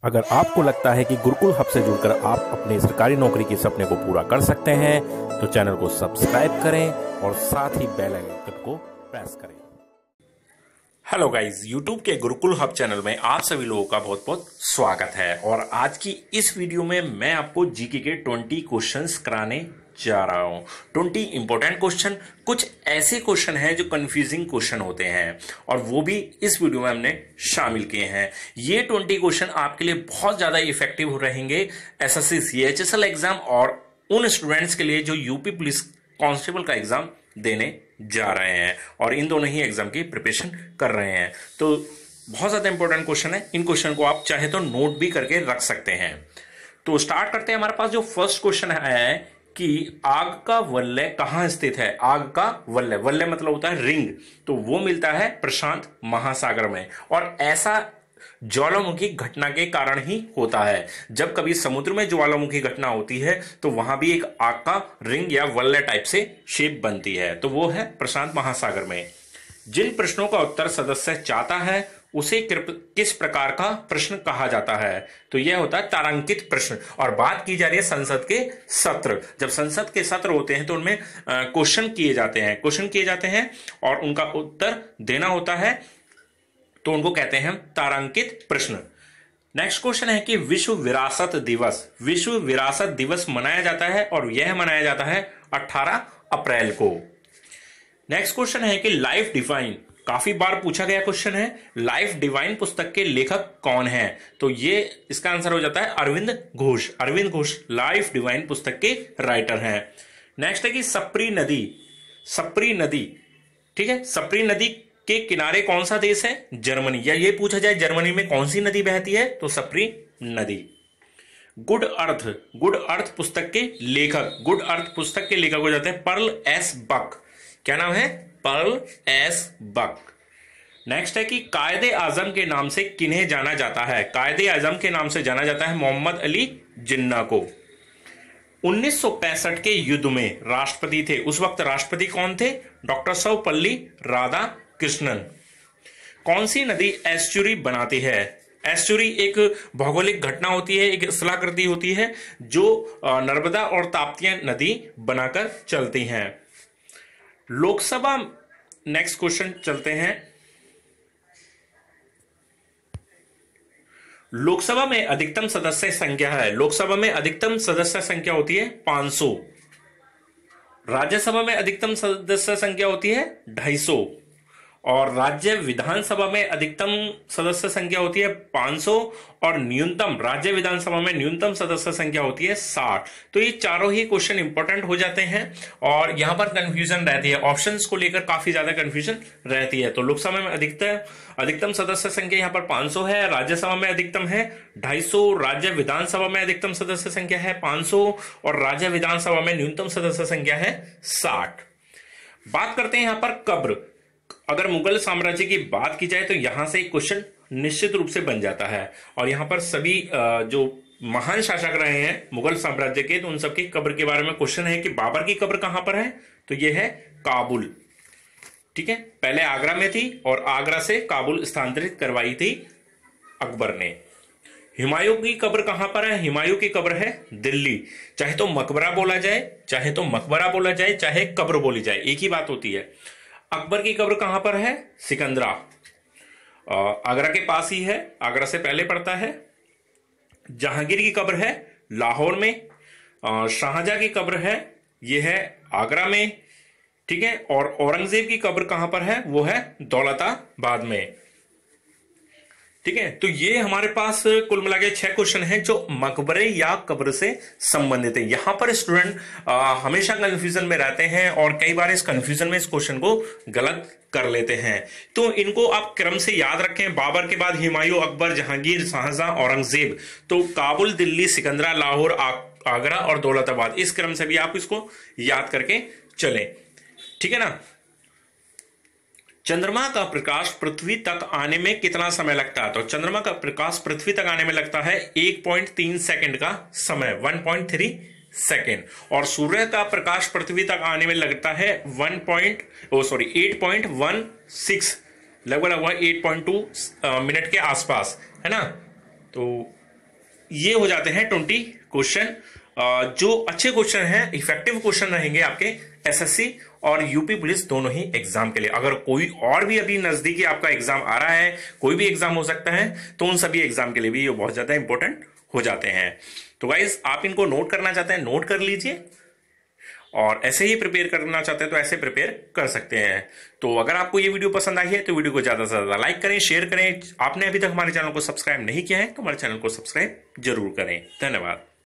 अगर आपको लगता है कि गुरुकुल हब से जुड़कर आप अपने सरकारी नौकरी के सपने को पूरा कर सकते हैं तो चैनल को सब्सक्राइब करें और साथ ही बेल आइकन को प्रेस करें। हेलो गाइस, यूट्यूब के गुरुकुल हब चैनल में आप सभी लोगों का बहुत बहुत स्वागत है। और आज की इस वीडियो में मैं आपको जीके के 20 क्वेश्चंस कराने जा रहा हूं। 20 इंपॉर्टेंट क्वेश्चन, कुछ ऐसे क्वेश्चन हैं जो कंफ्यूजिंग क्वेश्चन होते हैं और वो भी इस वीडियो में हमने शामिल किए हैं। ये 20 क्वेश्चन आपके लिए बहुत ज्यादा इफेक्टिव रहेंगे एसएससी सीएचएसएल एग्जाम और उन स्टूडेंट्स के लिए जो यूपी पुलिस कांस्टेबल का एग्जाम देने जा रहे हैं और इन दोनों ही एग्जाम की प्रिपरेशन कर रहे हैं। तो बहुत ज्यादा इंपॉर्टेंट क्वेश्चन है, इन क्वेश्चन को आप चाहे तो नोट भी करके रख सकते हैं। तो स्टार्ट करते हैं। हमारे पास जो फर्स्ट क्वेश्चन है कि आग का वलय कहां स्थित है। आग का वलय, वलय मतलब होता है रिंग, तो वो मिलता है प्रशांत महासागर में। और ऐसा ज्वालामुखी घटना के कारण ही होता है। जब कभी समुद्र में ज्वालामुखी घटना होती है तो वहां भी एक आग का रिंग या वलय टाइप से शेप बनती है, तो वो है प्रशांत महासागर में। जिन प्रश्नों का उत्तर सदस्य चाहता है उसे किस प्रकार का प्रश्न कहा जाता है, तो यह होता है तारांकित प्रश्न। और बात की जा रही है संसद के सत्र। जब संसद के सत्र होते हैं तो उनमें क्वेश्चन किए जाते हैं और उनका उत्तर देना होता है, तो उनको कहते हैं तारांकित प्रश्न। नेक्स्ट क्वेश्चन है कि विश्व विरासत दिवस मनाया जाता है और यह मनाया जाता है 18 अप्रैल को। नेक्स्ट क्वेश्चन है कि लाइफ डिवाइन, काफी बार पूछा गया क्वेश्चन है, लाइफ डिवाइन पुस्तक के लेखक कौन है, तो ये इसका आंसर हो जाता है अरविंद घोष लाइफ डिवाइन पुस्तक के राइटर हैं। नेक्स्ट है कि सप्री नदी, ठीक है, सप्री नदी के किनारे कौन सा देश है, जर्मनी। या ये पूछा जाए जर्मनी में कौन सी नदी बहती है, तो सप्री नदी। गुड अर्थ पुस्तक के लेखक हो जाते हैं पर्ल एस बक। क्या नाम है, पर्ल एस बक। नेक्स्ट है कि कायदे आजम के नाम से किन्हें जाना जाता है। कायदे आजम के नाम से जाना जाता है मोहम्मद अली जिन्ना को। 1965 के युद्ध में राष्ट्रपति थे, उस वक्त राष्ट्रपति कौन थे, डॉक्टर सर्वपल्ली राधाकृष्णन। कौन सी नदी एस्चुरी बनाती है। एस्चुरी एक भौगोलिक घटना होती है, एक स्थलाकृति होती है जो नर्मदा और ताप्ती नदी बनाकर चलती हैं। लोकसभा, नेक्स्ट क्वेश्चन चलते हैं। लोकसभा में अधिकतम सदस्य संख्या है, लोकसभा में अधिकतम सदस्य संख्या होती है 500। राज्यसभा में अधिकतम सदस्य संख्या होती है 250 और राज्य विधानसभा में अधिकतम सदस्य संख्या होती है 500 और न्यूनतम, राज्य विधानसभा में न्यूनतम सदस्य संख्या होती है 60। तो ये चारों ही क्वेश्चन इंपॉर्टेंट हो जाते हैं और यहां पर कंफ्यूजन रहती है, ऑप्शंस को लेकर काफी ज्यादा कंफ्यूजन रहती है। तो लोकसभा में अधिकतम सदस्य संख्या यहां पर 500 है, राज्यसभा में अधिकतम है 250, राज्य विधानसभा में अधिकतम सदस्य संख्या है 500 और राज्य विधानसभा में न्यूनतम सदस्य संख्या है 60। बात करते हैं यहां पर कब्र। अगर मुगल साम्राज्य की बात की जाए तो यहां से एक क्वेश्चन निश्चित रूप से बन जाता है और यहां पर सभी जो महान शासक रहे हैं मुगल साम्राज्य के, तो उन सबकी कब्र के बारे में क्वेश्चन है कि बाबर की कब्र कहां पर है, तो यह है काबुल। ठीक है, पहले आगरा में थी और आगरा से काबुल स्थानांतरित करवाई थी अकबर ने। हुमायूं की कब्र कहां पर है, हुमायूं की कब्र है दिल्ली। चाहे तो मकबरा बोला जाए, चाहे कब्र बोली जाए, एक ही बात होती है। अकबर की कब्र कहां पर है, सिकंदरा, आगरा के पास ही है, आगरा से पहले पड़ता है। जहांगीर की कब्र है लाहौर में, शाहजहां की कब्र है, यह है आगरा में, ठीक है। और औरंगजेब की कब्र कहां पर है, वो है दौलताबाद में, ठीक है। तो ये हमारे पास कुल मिला के 6 क्वेश्चन हैं जो मकबरे या कब्र से संबंधित है। यहां पर स्टूडेंट हमेशा कंफ्यूजन में रहते हैं और कई बार इस कंफ्यूजन में इस क्वेश्चन को गलत कर लेते हैं, तो इनको आप क्रम से याद रखें। बाबर के बाद हुमायूं, अकबर, जहांगीर, शाहजहां, औरंगजेब, तो काबुल, दिल्ली, सिकंदरा, लाहौर, आगरा और दौलताबाद, इस क्रम से भी आप इसको याद करके चलें, ठीक है ना। चंद्रमा का प्रकाश पृथ्वी तक आने में कितना समय लगता है, तो चंद्रमा का प्रकाश पृथ्वी तक आने में लगता है 1.3 सेकंड का समय, 1.3 सेकेंड। और सूर्य का प्रकाश पृथ्वी तक आने में लगता है 8.16, लगभग 8.2 मिनट के आसपास, है ना। तो ये हो जाते हैं 20 क्वेश्चन जो अच्छे क्वेश्चन हैं, इफेक्टिव क्वेश्चन रहेंगे आपके एसएससी और यूपी पुलिस दोनों ही एग्जाम के लिए। अगर कोई और भी अभी नजदीकी आपका एग्जाम आ रहा है, कोई भी एग्जाम हो सकता है, तो उन सभी एग्जाम के लिए भी ये बहुत ज्यादा इंपॉर्टेंट हो जाते हैं। तो गाइज आप इनको नोट करना चाहते हैं, नोट कर लीजिए, और ऐसे ही प्रिपेयर करना चाहते हैं तो ऐसे प्रिपेयर कर सकते हैं। तो अगर आपको ये वीडियो पसंद आई है तो वीडियो को ज्यादा से ज्यादा लाइक करें, शेयर करें। आपने अभी तक हमारे चैनल को सब्सक्राइब नहीं किया है तो हमारे चैनल को सब्सक्राइब जरूर करें। धन्यवाद।